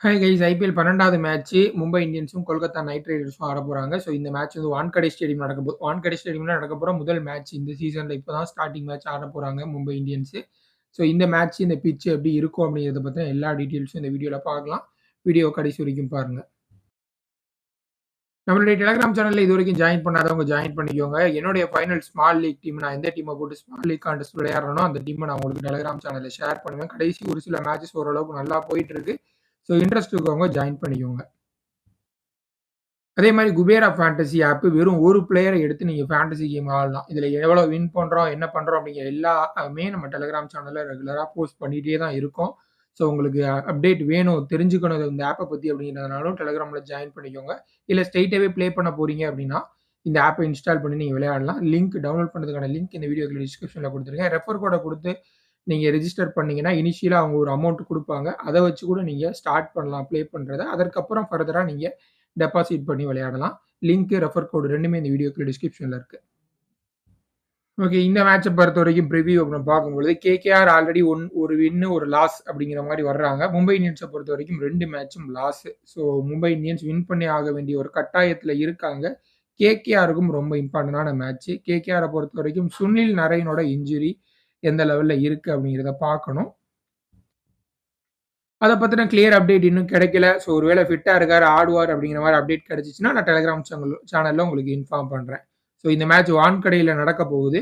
Hi guys IPL 12வது match Mumbai இந்தியன்ஸும், Kolkata knight ரைடர்ஸும் ஆடப்போறாங்க. ஸோ இந்த மேட்ச் வந்து வான்கடே ஸ்டேடியம் நடக்கப்போது. வான்கடே ஸ்டேடியம்ல நடக்கப்போற முதல் மேட்ச் இந்த சீசன்ல இப்ப தான் ஸ்டார்ட்டிங் மேட்ச் ஆடப்போறாங்க மும்பை இந்தியன்ஸ். ஸோ இந்த மேட்ச் இந்த பிட்ச் எப்படி இருக்கும் அப்படிங்கிறத பத்தின எல்லா டீட்டெயில்ஸும் இந்த வீடியோல பார்க்கலாம். வீடியோ கடைசி வரைக்கும் பாருங்க. நம்மளுடைய டெலிகிராம் சேனல்ல இதுவரைக்கும் ஜாயின் பண்ணாதவங்க ஜாயின் பண்ணிக்கோங்க. என்னுடைய ஃபைனல் ஸ்மால் லீக் டீம் நான் எந்த டீமை போட்டு ஸ்மால் லீக் கான்டெஸ்ட் விளையாடுறேனோ அந்த டீமை நான் உங்களுக்கு டெலிகிராம் சேனல்ல ஷேர் பண்ணுவேன். கடைசி ஒரு சில மேட்சஸ் ஓரளவுக்கு நல்லா போயிட்டு இருக்கு. ஸோ இன்ட்ரெஸ்ட் இருக்கவங்க ஜாயின் பண்ணிக்கோங்க. அதே மாரி குபேரா ஃபேண்டசி ஆப் வெறும் ஒரு பிளேயர எடுத்து நீங்க ஃபேண்டசி கேம் ஆடலாம். இதுல எவ்வளோ வின் பண்றோம், என்ன பண்றோம் அப்படிங்கிற எல்லாமே நம்ம டெலிகிராம் சேனல்ல ரெகுலரா போஸ்ட் பண்ணிட்டே தான் இருக்கோம். ஸோ உங்களுக்கு அப்டேட் வேணும், தெரிஞ்சுக்கணும் இந்த ஆப்ப பத்தி அப்படிங்கிறதுனாலும் டெலிகிராம்ல ஜாயின் பண்ணிக்கோங்க. இல்ல ஸ்ட்ரெய்ட்டாவே ப்ளே பண்ண போறீங்க அப்படின்னா, இந்த ஆப்ப இன்ஸ்டால் பண்ணி நீங்க விளையாடலாம். டவுன்லோட் பண்றதுக்கான லிங்க் இந்த வீடியோக்கு டிஸ்கிரிப்ஷன்ல குடுத்துருக்கேன். ரெஃபர் கோட குடுத்து நீங்க ரெஜிஸ்டர் பண்ணீங்கன்னா, இனிஷியலா அவங்க ஒரு அமௌண்ட் குடுப்பாங்க. அத வச்சு கூட நீங்க ஸ்டார்ட் பண்ணலாம் ப்ளே பண்றத. அதற்கப்புறம் ஃபர்தரா நீங்க டெபாசிட் பண்ணி விளையாடலாம். லிங்க், ரெஃபர் கோட் 2மே இந்த வீடியோக்கு டிஸ்கிரிப்ஷன்ல இருக்கு. ஓகே. இந்த மேட்ச பொறுத்தவரைக்கும் பிரிவியூ அப்படின்னு பார்க்கும்பொழுது, கேகேஆர் ஆல்ரெடி ஒரு வின்னு, ஒரு லாஸ் அப்படிங்கிற மாரி வர்றாங்க. மும்பை இந்தியன்ஸ பொறுத்தவரைக்கும் 2 மேட்சும் loss. So Mumbai Indians win பண்ணி ஆக வேண்டிய ஒரு கட்டாயத்துல இருக்காங்க. கேகேஆருக்கும் ரொம்ப இம்பார்ட்டன்டான மேட்ச். கேகேஆர பொறுத்தவரைக்கும் சுனில் நரையனோட இன்ஜுரி எந்த லெவல்ல இருக்கு அப்படிங்கிறத பார்க்கணும். அத பத்தின கிளியர் அப்டேட் இன்னும் கிடைக்கல. ஸோ ஒருவேள ஃபிட்டா இருக்காரு, ஆடுவார் அப்படிங்கிற மாரி அப்டேட் கிடைச்சுச்சுன்னா, நான் டெலிகிராம் சேனல்ல உங்களுக்கு இன்ஃபார்ம் பண்றேன். ஸோ இந்த மேட்ச் வான்கடையில நடக்க போகுது.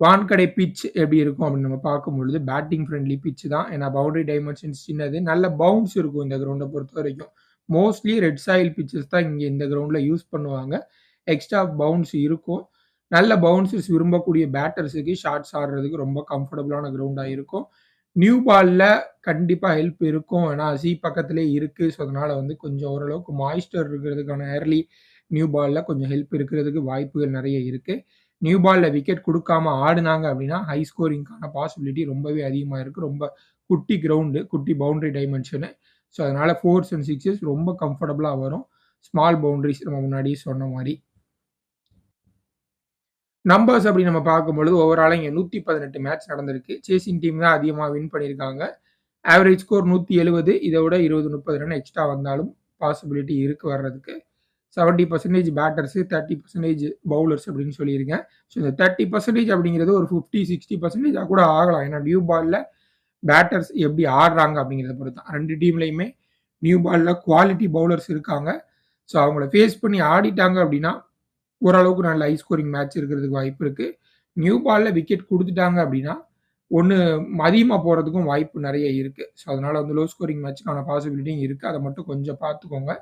வான்கடை பிட்ச் எப்படி இருக்கும் அப்படின்னு நம்ம பார்க்கும்பொழுது, பேட்டிங் ஃப்ரெண்ட்லி பிட்ச் தான். ஏன்னா பவுண்டரி டைமென்ஷன்ஸ் சின்னது. நல்ல பவுன்ஸ் இருக்கும் இந்த கிரவுண்ட பொறுத்தவரைக்கும். மோஸ்ட்லி ரெட் சாயில் பிட்சஸ் தான் இங்க இந்த கிரவுண்ட்ல யூஸ் பண்ணுவாங்க. எக்ஸ்ட்ரா பவுன்ஸ் இருக்கும். நல்ல பவுன்சர்ஸ் விரும்பக்கூடிய பேட்டர்ஸுக்கு ஷாட்ஸ் ஆடுறதுக்கு ரொம்ப கம்ஃபர்டபுளான கிரவுண்டா இருக்கும். நியூ பால்ல கண்டிப்பா ஹெல்ப் இருக்கும். ஏன்னா பக்கத்திலேயே இருக்கு. ஸோ அதனால வந்து கொஞ்சம் ஓரளவுக்கு மாய்ஸ்டர் இருக்கிறதுக்கான ஏர்லி நியூ பால்ல கொஞ்சம் ஹெல்ப் இருக்கிறதுக்கு வாய்ப்புகள் நெறைய இருக்கு. நியூ பால்ல விக்கெட் குடுக்காம ஆடுனாங்க அப்படின்னா, ஹை ஸ்கோரிங்க்கான பாசிபிலிட்டி ரொம்பவே அதிகமா இருக்கு. ரொம்ப குட்டி கிரவுண்டு, குட்டி பவுண்டரி டைமென்ஷனு. ஸோ அதனால 4ஸ் அண்ட் 6ஸ் ரொம்ப கம்ஃபர்டபுளா வரும். ஸ்மால் பவுண்டரிஸ் நம்ம முன்னாடியே சொன்ன மாரி. நம்பர்ஸ் அப்படி நம்ம பார்க்கும்பொழுது, ஓவராலா இங்க 118 மேட்ச் நடந்திருக்கு. சேசிங் டீம் தான் அதிகமா வின் பண்ணியிருக்காங்க. Average score 170. இத விட 20, 30 ரன் எக்ஸ்ட்ரா வந்தாலும் பாசிபிலிட்டி இருக்கு வர்றதுக்கு. 70% பேட்டர்ஸ், 30% பவுலர்ஸ் அப்படின்னு சொல்லியிருக்கேன். ஸோ இந்த 30% அப்படிங்கிறது ஒரு 50, 60% கூட ஆகலாம். ஏன்னா நியூ பால்ல பேட்டர்ஸ் எப்படி ஆடுறாங்க அப்படிங்கிறத பொறுத்து தான். 2 டீம்லயுமே நியூ பால்ல குவாலிட்டி பவுலர்ஸ் இருக்காங்க. ஸோ அவங்கள ஃபேஸ் பண்ணி ஆடிட்டாங்க அப்படின்னா, ஓரளவுக்கு நல்ல ஹை ஸ்கோரிங் மேட்ச் இருக்கிறதுக்கு வாய்ப்பு இருக்கு. நியூ பால்ல விக்கெட் குடுத்துட்டாங்க அப்படின்னா, ஒண்ணு அதிகமா போறதுக்கும் வாய்ப்பு நெறைய இருக்கு. ஸோ அதனால வந்து லோ ஸ்கோரிங் மேட்ச்க்கான பாசிபிலிட்டியும் இருக்கு. அத மட்டும் கொஞ்சம் பார்த்துக்கோங்க.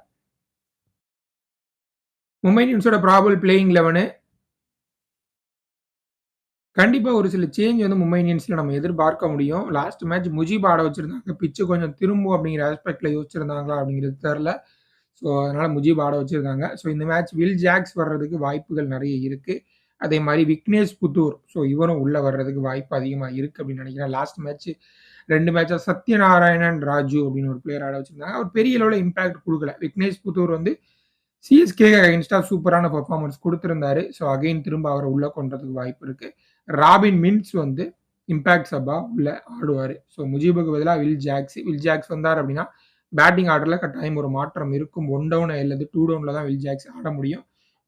மும்பை இந்தியன்ஸோட ப்ராபபிள் பிளேயிங் 11 கண்டிப்பா ஒரு சில சேஞ்ச் வந்து மும்பை இந்தியன்ஸ்ல நம்ம எதிர்பார்க்க முடியும். லாஸ்ட் மேட்ச் முஜீப் ஆட வச்சிருந்தாங்க. பிட்ச் கொஞ்சம் திரும்பும் அப்படிங்கிற ஆஸ்பெக்ட்ல யோசிச்சிருந்தாங்களா அப்படிங்கிறது தெரியல. ஸோ அதனால முஜீப் ஆட வச்சிருக்காங்க. ஸோ இந்த மேட்ச் வில் ஜாக்ஸ் வர்றதுக்கு வாய்ப்புகள் நெறைய இருக்கு. அதே மாரி விக்னேஷ் புத்தூர் இவரும் உள்ள வர்றதுக்கு வாய்ப்பு அதிகமா இருக்கு அப்படின்னு நினைக்கிறேன். லாஸ்ட் மேட்ச் 2 மேட்சா சத்யநாராயணன் ராஜு அப்படின்னு ஒரு பிளேயர் ஆட வச்சிருந்தாங்க. அவர் பெரிய அளவுல இம்பாக்ட் குடுக்கல. விக்னேஷ் புத்தூர் வந்து சிஎஸ்கே அகைன்ஸ்டா சூப்பரான பெர்ஃபார்மன்ஸ் குடுத்திருந்தாரு. ஸோ அகைன் திரும்ப அவர உள்ள கொண்டுறதுக்கு வாய்ப்பு இருக்கு. ராபின் மின்ஸ் வந்து இம்பாக்ட் சப்பா உள்ள ஆடுவாரு. ஸோ முஜீபுக்கு பதிலா வில் ஜாக்ஸ் வந்தார் அப்படின்னா, பேட்டிங் ஆர்டர்ல கட்டாயம் ஒரு மாற்றம் இருக்கும். 1 டவுன் அல்லது 2 டவுன்ல தான் வில் ஜாக்ஸ் ஆட முடியும்.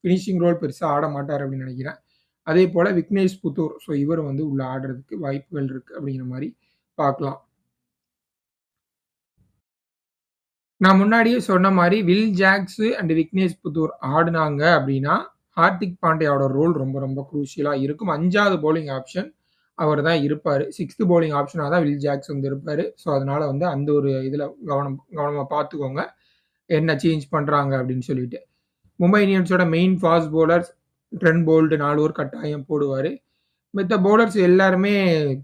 ஃபினிஷிங் ரோல் பெருசா ஆட மாட்டார் அப்படின்னு நினைக்கிறேன். அதே போல விக்னேஷ் புத்தூர் இவர் வந்து உள்ள ஆடுறதுக்கு வாய்ப்புகள் இருக்கு அப்படிங்கிற மாரி பார்க்கலாம். நான் முன்னாடியே சொன்ன மாரி Will Jacks and Vignesh Puthur ஆடுனாங்க அப்படின்னா, ஹார்திக் பாண்டியாவோட ரோல் ரொம்ப ரொம்ப குரூஷியலா இருக்கும். 5வது பவுலிங் ஆப்ஷன் அவர் தான் இருப்பாரு. 6த் பவுலிங் ஆப்ஷனா தான் வில் ஜாக்ஸ் வந்து இருப்பாரு. ஸோ அதனால வந்து அந்த ஒரு இதுல கவனமா பார்த்துக்கோங்க. என்ன சேஞ்ச் பண்றாங்க அப்படின்னு சொல்லிட்டு. மும்பை இந்தியன்ஸோட main fast bowlers Trent Boult 4 over கட்டாயம் போடுவாரு. மித்த பவுலர்ஸ் எல்லாருமே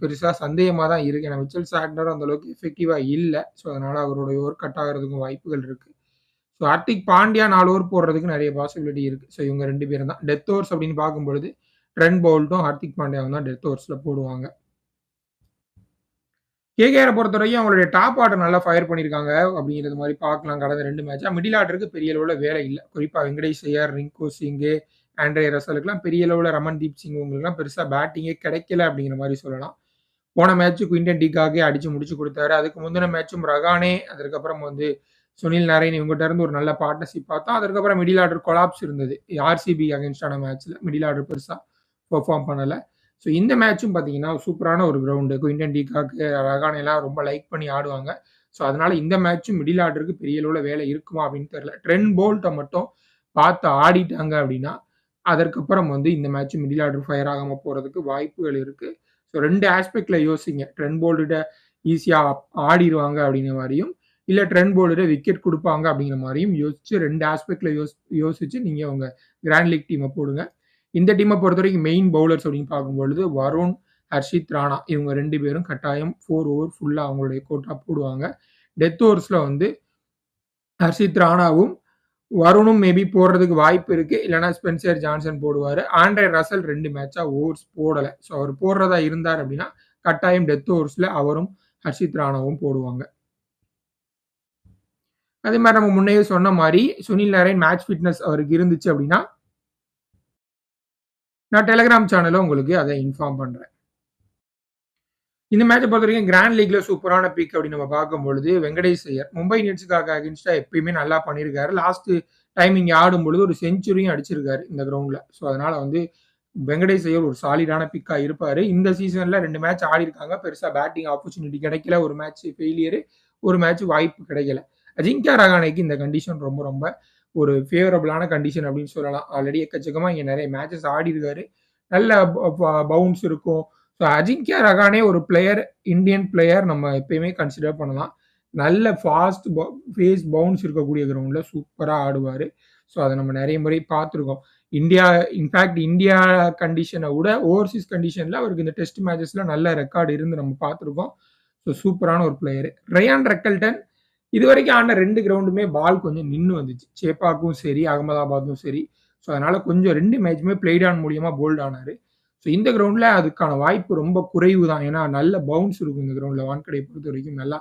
பெருசா சந்தேகமா தான் இருக்கு. ஏன்னா மிச்சல் சாட்னர் அந்த அளவுக்கு எஃபெக்டிவா இல்ல. ஸோ அதனால அவருடைய ஓவர் கட் ஆகுறதுக்கும் வாய்ப்புகள் இருக்கு. ஸோ ஹார்திக் பாண்டியா 4 ஓவர் போடுறதுக்கு நெறைய பாசிபிலிட்டி இருக்கு. ஸோ இவங்க 2 பேரும் தான். டெத் ஓவர்ஸ் அப்படின்னு பார்க்கும்பொழுது, ட்ரெண்ட் போல்ட்டும், ஹார்திக் பாண்டியாவும் தான் டெத் ஓவர்ஸ்ல போடுவாங்க. கேகேஆர பொறுத்தவரைக்கும் அவங்களுடைய டாப் ஆர்டர் நல்லா ஃபயர் பண்ணியிருக்காங்க அப்படிங்கிறது மாரி பார்க்கலாம் கடந்த 2 மேட்சா. மிடில் ஆர்டருக்கு பெரிய அளவுல வேலை இல்ல. குறிப்பா வெங்கடேஷ் ஐயர், ரிங்கு சிங்கு, ஆண்ட்ரே ரசலுக்குலாம் பெரிய அளவுல ரமன்தீப் சிங் இவங்களுக்குலாம் பெருசா பேட்டிங்கே கிடைக்கல அப்படிங்கிற மாரி சொல்லலாம். போன மேட்ச் குயின்டன் டி காக்கே அடிச்சு முடிச்சு குடுத்தாரு. அதுக்கு முந்தின மேட்சும் ரகானே, அதற்கப்புறம் வந்து சுனில் நாராயண் இவங்ககிட்ட இருந்து ஒரு நல்ல பார்ட்னர்ஷிப் பார்த்தோம். அதுக்கப்புறம் மிடில் ஆர்டர் கொலாப்ஸ் இருந்தது. ஆர்சிபி அகைன்ஸ்டான மேட்ச்ல மிடில் ஆர்டர் பெருசா பெர்ஃபார்ம் பண்ணல. ஸோ இந்த மேட்சும் பார்த்தீங்கன்னா, சூப்பரான ஒரு கிரவுண்டு. குயின்டன் டிகாக், ரஹானே எல்லாம் ரொம்ப லைக் பண்ணி ஆடுவாங்க. ஸோ அதனால இந்த மேட்சும் மிடில் ஆர்டருக்கு பெரிய அளவுல வேலை இருக்குமா அப்படின்னு தெரியல. ட்ரெண்ட் போல்ட்ட மட்டும் பார்த்து ஆடிட்டாங்க அப்படின்னா, அதற்கப்புறம் வந்து இந்த மேட்ச் மிடில் ஆர்டர் ஃபயர் ஆகாம போறதுக்கு வாய்ப்புகள் இருக்கு. ஸோ 2 ஆஸ்பெக்ட்ல யோசிங்க. ட்ரெண்ட் போல்ட்ட ஈஸியா ஆடிருவாங்க அப்படிங்கிற மாரியும், இல்ல ட்ரெண்ட் போல்ட்ட விக்கெட் குடுப்பாங்க அப்படிங்கிற மாரியும் யோசிச்சு 2 ஆஸ்பெக்ட்ல யோசிச்சு நீங்க உங்க கிராண்ட் லீக் டீம போடுங்க. இந்த டீம பொறுத்தவரைக்கும் மெயின் பவுலர்ஸ் அப்படின்னு பார்க்கும்பொழுது வருண், ஹர்ஷித் ராணா இவங்க 2 பேரும் கட்டாயம் 4 ஓவர் ஃபுல்லா அவங்களுடைய கோட்டா போடுவாங்க. டெத் ஓவர்ஸ்ல வந்து ஹர்ஷித் ராணாவும், வருணும் மேபி போடுறதுக்கு வாய்ப்பு இருக்கு. இல்லன்னா ஸ்பென்சர் ஜான்சன் போடுவாரு. ஆண்ட்ரே ரசல் 2 மேட்சா ஓவர்ஸ் போடல. ஸோ அவர் போடுறதா இருந்தார் அப்படின்னா, கட்டாயம் டெத் ஓவர்ஸ்ல அவரும், ஹர்ஷித் ராணாவும் போடுவாங்க. அதே மாரி நம்ம முன்னயே சொன்ன மாரி, சுனில் நாராயண் மேட்ச் ஃபிட்னஸ் அவருக்கு இருந்துச்சு அப்படின்னா, நான் டெலகிராம் சேனல்ல உங்களுக்கு அத இன்ஃபார்ம் பண்றேன். இந்த மேட்ச பொறுத்தவரைக்கும் கிராண்ட் லீக்ல சூப்பரான பிக் அப்படின்னு நம்ம பார்க்கும்பொழுது, வெங்கடேஷ் ஐயர் மும்பை இந்தியன்ஸுக்காக அகைன்ஸ்டா எப்பயுமே நல்லா பண்ணியிருக்காரு. லாஸ்ட் டைம் இங்க ஆடும்பொழுது ஒரு செஞ்சுரியும் அடிச்சிருக்காரு இந்த கிரவுண்ட்ல. ஸோ அதனால வந்து வெங்கடேஷ் ஐயர் ஒரு சாலிடான பிக்கா இருப்பாரு. இந்த சீசன்ல 2 மேட்ச் ஆடியிருக்காங்க. பெருசா பேட்டிங் ஆப்பர்ச்சுனிட்டி கிடைக்கல. ஒரு மேட்ச் ஃபெயிலியர், ஒரு மேட்ச் வாய்ப்பு கிடைக்கல. அஜிங்கியா ரஹானேக்கு இந்த கண்டிஷன் ரொம்ப ரொம்ப ஒரு ஃபேவரபிளான கண்டிஷன் அப்படின்னு சொல்லலாம். ஆல்ரெடி எக்கச்சக்கமா இங்க நெறைய மேட்சஸ் ஆடியிருக்காரு. நல்ல பவுன்ஸ் இருக்கும். ஸோ அஜிங்கியா ரஹானே ஒரு பிளேயர், இந்தியன் பிளேயர் நம்ம எப்பயுமே கன்சிடர் பண்ணலாம். நல்ல ஃபாஸ்ட் பேஸ் பவுன்ஸ் இருக்கக்கூடிய கிரவுண்ட்ல சூப்பரா ஆடுவாரு. ஸோ அத நம்ம நெறைய முறை பார்த்துருக்கோம். இன்ஃபாக்ட் இந்தியா கண்டிஷன விட ஓவர்சீஸ் கண்டிஷன்ல அவருக்கு இந்த டெஸ்ட் மேட்சஸ்ல நல்ல ரெக்கார்ட் இருந்து நம்ம பார்த்துருக்கோம். ஸோ சூப்பரான ஒரு பிளேயர். ரயான் ரெக்கல்டன் இதுவரைக்கும் ஆடின 2 கிரவுண்டுமே பால் கொஞ்சம் நின்னு வந்துச்சு. சேப்பாக்கும் சரி, அகமதாபாத்தும் சரி. ஸோ அதனால கொஞ்சம் 2 மேட்சுமே பிளேட் ஆன் மூலியமா போல்ட் ஆனாரு. ஸோ இந்த கிரவுண்ட்ல அதுக்கான வாய்ப்பு ரொம்ப குறைவு தான். ஏன்னா நல்ல பவுன்ஸ் இருக்கும் இந்த கிரவுண்ட்ல. வான்கடையை பொறுத்தவரைக்கும் நல்லா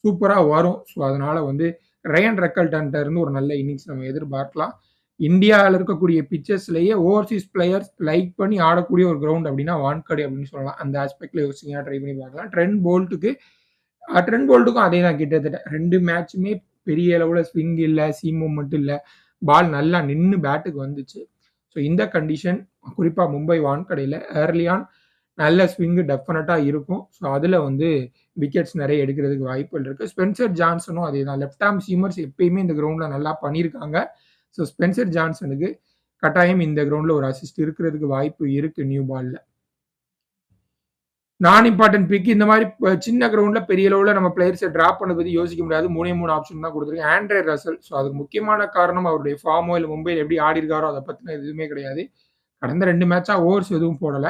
சூப்பரா வரும். ஸோ அதனால வந்து ரயான் ரெக்கல்டன்ட்ட இருந்து ஒரு நல்ல இன்னிங்ஸ் நம்ம எதிர்பார்க்கலாம். இந்தியால இருக்கக்கூடிய பிட்சஸ்லயே ஓவர்சீஸ் பிளேயர்ஸ் லைக் பண்ணி ஆடக்கூடிய ஒரு கிரவுண்ட் அப்படின்னா வான்கடை அப்படின்னு சொல்லலாம். அந்த ஆஸ்பெக்ட்ல யோசிச்சீங்கன்னா ட்ரை பண்ணி பார்க்கலாம். ட்ரெண்ட் போல்ட்டுக்கும் அதே தான் கிட்டத்தட்ட. 2 மேட்சுமே பெரிய அளவுல ஸ்விங் இல்ல, சீம் மூவ்மெண்ட் இல்ல. பால் நல்லா நின்னு பேட்டுக்கு வந்துச்சு. ஸோ இந்த கண்டிஷன் குறிப்பா மும்பை வான்கடையில ஏர்லி ஆன் நல்ல ஸ்விங் டெஃபினட்டா இருக்கும். ஸோ அதுல வந்து விக்கெட்ஸ் நெறைய எடுக்கிறதுக்கு வாய்ப்புகள் இருக்கு. ஸ்பென்சர் ஜான்சனும் அதேதான். லெஃப்ட் ஆர்ம் சீமர்ஸ் எப்பயுமே இந்த கிரவுண்ட்ல நல்லா பண்ணியிருக்காங்க. ஸோ ஸ்பென்சர் ஜான்சனுக்கு கட்டாயம் இந்த கிரவுண்ட்ல ஒரு அசிஸ்ட் இருக்கிறதுக்கு வாய்ப்பு இருக்கு நியூ பால்ல. நான் இம்பார்ட்டன்ட் பிக் இந்த மாரி சின்ன கிரவுண்ட்ல பெரிய அளவுல நம்ம பிளேயர்ஸ டிராப் பண்ணத பத்தி யோசிக்க முடியாது. 3 ஆப்ஷன் தான் குடுத்துருக்கேன். Andre Russell. ஸோ அதுக்கு முக்கியமான காரணம் அவருடைய ஃபார்மோ இல்ல மும்பைல எப்படி ஆடியிருக்காரோ அத பத்தின எதுவுமே கிடையாது. கடந்த 2 மேட்சா ஓவர்ஸ் எதுவும் போடல.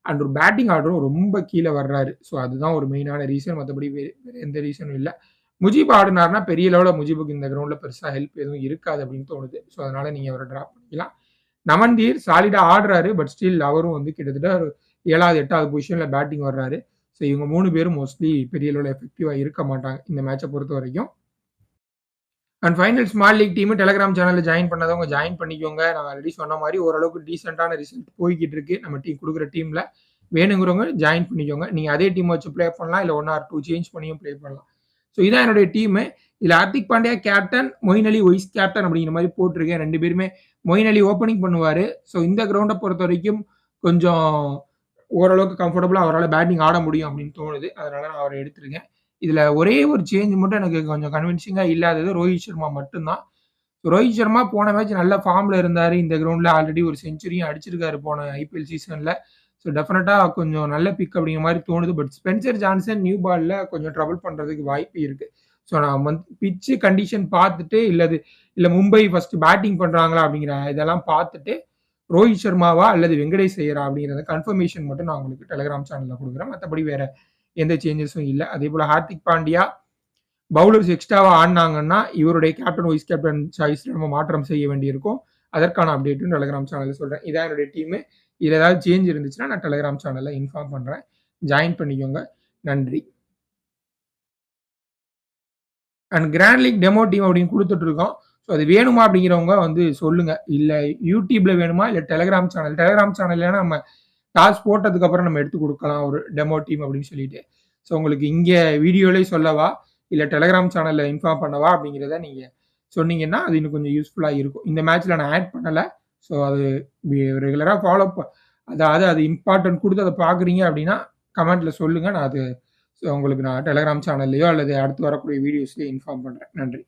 அண்ட் ஒரு பேட்டிங் ஆர்டரும் ரொம்ப கீழ வர்றாரு. ஸோ அதுதான் ஒரு மெயினான ரீசன். மத்தபடி வேற எந்த ரீசனும் இல்ல. முஜீப் ஆடுனார்னா பெரிய லெவல்ல முஜீபுக்கு இந்த கிரவுண்ட்ல பெருசா ஹெல்ப் எதுவும் இருக்காது அப்படின்னு தோணுது. ஸோ அதனால நீங்க அவர டிராப் பண்ணிக்கலாம். நமன்தீர் சாலிடா ஆடுறாரு. பட் ஸ்டில் அவரும் வந்து கிட்டத்தட்ட ஒரு 7வது, 8வது பொசிஷன்ல பேட்டிங் வர்றாரு. ஸோ இவங்க 3 பேரும் மோஸ்ட்லி பெரிய லெவல்ல எஃபெக்டிவா இருக்க மாட்டாங்க இந்த மேட்ச பொறுத்தவரைக்கும். And final small league team Telegram சேனல்ல ஜாயின் பண்ணாதவங்க ஜாயின் பண்ணிக்கோங்க. நான் ஆல்ரெடி சொன்ன மாரி ஓரளவுக்கு டீசென்ட்டான ரிசல்ட் போய்க்கிட்டு இருக்கு. நம்ம டீம் குடுக்குற டீம்ல. வேணுங்கிறவங்க ஜாயின் பண்ணிக்கோங்க. நீங்க அதே டீம் வச்சு ப்ளே பண்ணலாம். இல்ல 1 ஆர் 2 சேஞ்ச் பண்ணியும் ப்ளே பண்ணலாம். ஸோ இதான் என்னுடைய டீமு. இதுல ஹார்திக் பாண்டியா கேப்டன், மொயின் அலி வைஸ் கேப்டன் அப்படிங்கிற மாரி போட்டிருக்கேன். 2 பேருமே மொயின் அலி ஓப்பனிங் பண்ணுவாரு. ஸோ இந்த கிரவுண்ட பொறுத்தவரைக்கும் கொஞ்சம் ஓரளவுக்கு கம்ஃபர்டபுளா அவரால பேட்டிங் ஆட முடியும் அப்படின்னு தோணுது. அதனால நான் அவர எடுத்திருக்கேன். இதுல ஒரே ஒரு சேஞ்ச் மட்டும் எனக்கு கொஞ்சம் கன்வின்சிங்கா இல்லாதது ரோஹித் சர்மா மட்டும் தான். ரோஹித் சர்மா போன மேட்ச் நல்ல ஃபார்ம்ல இருந்தாரு. இந்த கிரவுண்ட்ல ஆல்ரெடி ஒரு செஞ்சுரியும் அடிச்சிருக்காரு போன ஐபிஎல் சீசன்ல. ஸோ டெஃபினட்டா கொஞ்சம் நல்ல பிக் அப்படிங்கிற மாரி தோணுது. பட் ஸ்பென்சர் ஜான்சன் நியூ பால்ல கொஞ்சம் ட்ரபிள் பண்றதுக்கு வாய்ப்பு இருக்கு. ஸோ நான் வந்து பிட்ச் கண்டிஷன் பார்த்துட்டு இல்ல மும்பை ஃபர்ஸ்ட் பேட்டிங் பண்றாங்களா அப்படிங்கிற இதெல்லாம் பார்த்துட்டு ரோஹித் சர்மாவா அல்லது வெங்கடேஷ் ஐயரா அப்படிங்கிறத கன்ஃபர்மேஷன் மட்டும் நான் உங்களுக்கு டெலகிராம் சேனல்ல குடுக்குறேன். மத்தபடி வேற எந்த சேஞ்சஸும் இல்ல. அதேபோல ஹார்திக் பாண்டியா பவுலர்ஸ் எக்ஸ்ட்ராவா ஆடுனாங்கன்னா, இவருடைய கேப்டன், வைஸ் கேப்டன் சாய்ஸ்ல நம்ம மாற்றம் செய்ய வேண்டியிருக்கும். அதற்கான அப்டேட்டும் டெலகிராம் சேனல்ல சொல்றேன். இதான் என்னுடைய டீமு. இதுல ஏதாவது சேஞ்ச் இருந்துச்சுன்னா நான் டெலகிராம் சேனல்ல இன்ஃபார்ம் பண்றேன். ஜாயின் பண்ணிக்கோங்க. நன்றி. And grand league demo team அப்படின்னு குடுத்துட்டு இருக்கோம். ஸோ அது வேணுமா அப்படிங்கிறவங்க வந்து சொல்லுங்க. இல்ல யூடியூப்ல வேணுமா? இல்ல டெலகிராம் சேனல்ல நம்ம டாஸ் போட்டதுக்கு அப்புறம் நம்ம எடுத்து குடுக்கலாம் ஒரு டெமோ டீம் அப்படின்னு சொல்லிட்டு. ஸோ உங்களுக்கு இங்க வீடியோலயே சொல்லவா? இல்ல டெலகிராம் சேனல்ல இன்ஃபார்ம் பண்ணவா அப்படிங்கிறத நீங்க சொன்னீங்கன்னா, அது இன்னும் கொஞ்சம் யூஸ்ஃபுல்லா இருக்கும். இந்த மேட்ச்ல நான் ஆட் பண்ணல. ஸோ அது ரெகுலரா ஃபாலோ அதாவது அது இம்பார்ட்டன்ட் குடுத்து அத பார்க்குறீங்க அப்படின்னா, கமெண்ட்ல சொல்லுங்க. நான் அது உங்களுக்கு நான் டெலகிராம் சேனல்லயோ அல்லது அடுத்து வரக்கூடிய வீடியோஸ்லயோ இன்ஃபார்ம் பண்றேன். நன்றி.